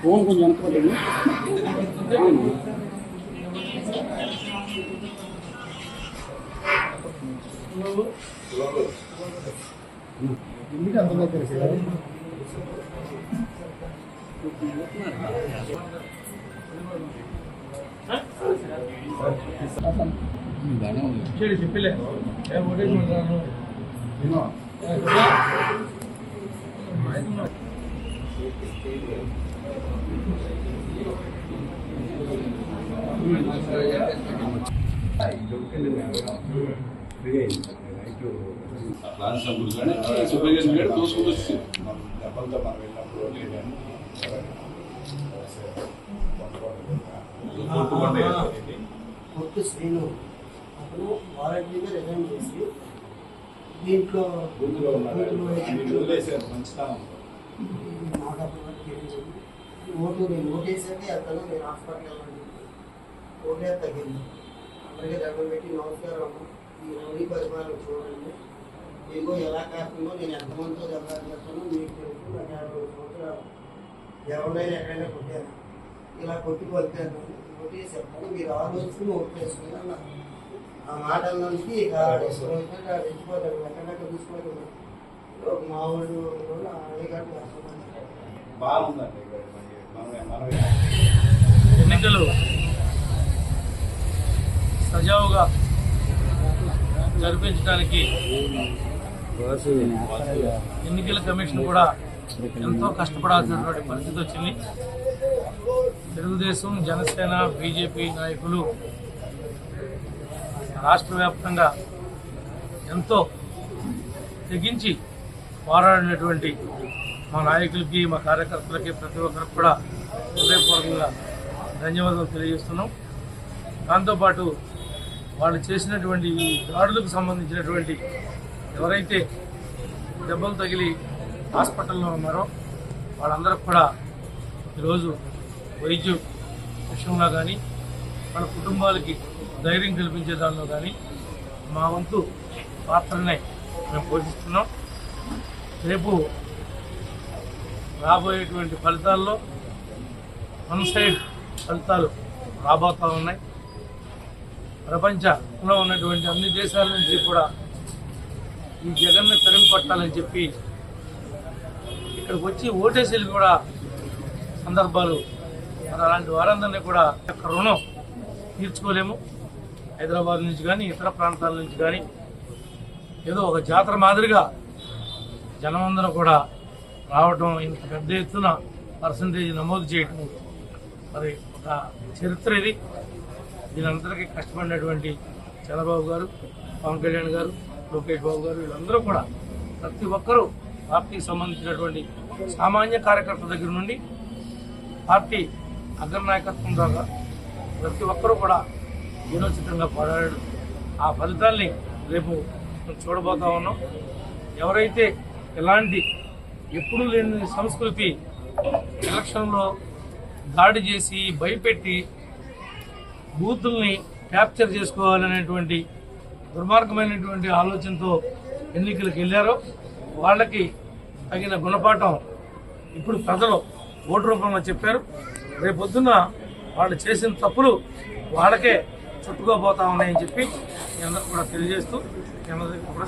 Phone కొంచెం అనుకోలేదు. ఎందుకు అంత దగ్గర చెప్పలే కొత్త శ్రీను అతను వాలంటీర్గా రిజైన్ చేసి దీంట్లో నేను ఓటేసాకే వెళ్తాను, నేను హాస్పిటల్ వెళ్ళండి, ఓటే తగ్గింది. అందరికీ దండం పెట్టి నమస్కారం, ఈ రౌడీ పరిమాణం చూడండి, మీకు ఎలా కాస్తుందో, నేను ఎంతమందితో దెబ్బలు చేస్తానో మీకు తెలుసు. నాకు 50 సంవత్సరాలు ఎవరినైనా ఎక్కడైనా కొట్టాను, ఇలా కొట్టి కొలిపాను, ఓటేసి చెప్తాను, మీరు ఆలోచించుకుని ఓటు వేసుకుని అన్నారు. ఆ మాటల నుంచి ఇక రెచ్చిపోతాడు, ఎక్కడెక్కడ చూసుకోవాలి. ఒక మామూలు బాగుందండి. ఎన్నికలు సజావుగా జరిపించడానికి ఎన్నికల కమిషన్ కూడా ఎంతో కష్టపడాల్సినటువంటి పరిస్థితి వచ్చింది. తెలుగుదేశం, జనసేన, బీజేపీ నాయకులు రాష్ట్ర వ్యాప్తంగా ఎంతో తెగించి పోరాడినటువంటి మా నాయకులకి, మా కార్యకర్తలకి, ప్రతి ఒక్కరికి కూడా హృదయపూర్వకంగా ధన్యవాదాలు తెలియజేస్తున్నాం. దాంతోపాటు వాళ్ళు చేసినటువంటి ఈ దాడులకు సంబంధించినటువంటి ఎవరైతే దెబ్బలు తగిలి హాస్పిటల్లో ఉన్నారో వాళ్ళందరికీ కూడా ఈరోజు వైద్య విషయంలో కానీ, వాళ్ళ కుటుంబాలకి ధైర్యం కల్పించే దానిలో కానీ మా వంతు పాత్రనే మేము పోషిస్తున్నాం. రేపు రాబోయేటువంటి ఫలితాల్లో వన్ సైడ్ ఫలితాలు రాబోతూ ఉన్నాయి. ప్రపంచంలో ఉన్నటువంటి అన్ని దేశాల నుంచి కూడా ఈ జగన్ని తరిమి కొట్టాలని చెప్పి ఇక్కడికి వచ్చి ఓటేసీలు కూడా సందర్భాలు. అలాంటి వారందరినీ కూడా రుణం తీర్చుకోలేము. హైదరాబాద్ నుంచి కానీ, ఇతర ప్రాంతాల నుంచి కానీ ఏదో ఒక జాతర మాదిరిగా జనమందరూ కూడా రావటం, ఇంత పెద్ద ఎత్తున పర్సంటేజ్ నమోదు చేయటం మరి ఒక చరిత్ర ఇది. దీనందరికీ కష్టపడినటువంటి చంద్రబాబు గారు, పవన్ కళ్యాణ్ గారు, లోకేష్ బాబు గారు, వీళ్ళందరూ కూడా ప్రతి ఒక్కరూ పార్టీకి సంబంధించినటువంటి సామాన్య కార్యకర్త దగ్గర నుండి పార్టీ అగ్రనాయకత్వం దాకా ప్రతి ఒక్కరూ కూడా వినోచితంగా పోరాడారు. ఆ ఫలితాల్ని రేపు చూడబోతా ఉన్నాం. ఎవరైతే ఎలాంటి ఎప్పుడూ లేని సంస్కృతి ఎలక్షన్లో దాడి చేసి భయపెట్టి బూతుల్ని క్యాప్చర్ చేసుకోవాలనేటువంటి దుర్మార్గమైనటువంటి ఆలోచనతో ఎన్నికలకు వెళ్ళారో వాళ్ళకి తగిన గుణపాఠం ఇప్పుడు ప్రజలు ఓటు రూపంలో చెప్పారు. రేపొద్దున వాళ్ళు చేసిన తప్పులు వాళ్ళకే చుట్టుకోబోతా ఉన్నాయని చెప్పి మీ అందరూ కూడా తెలియజేస్తూ మీ అందరికీ కూడా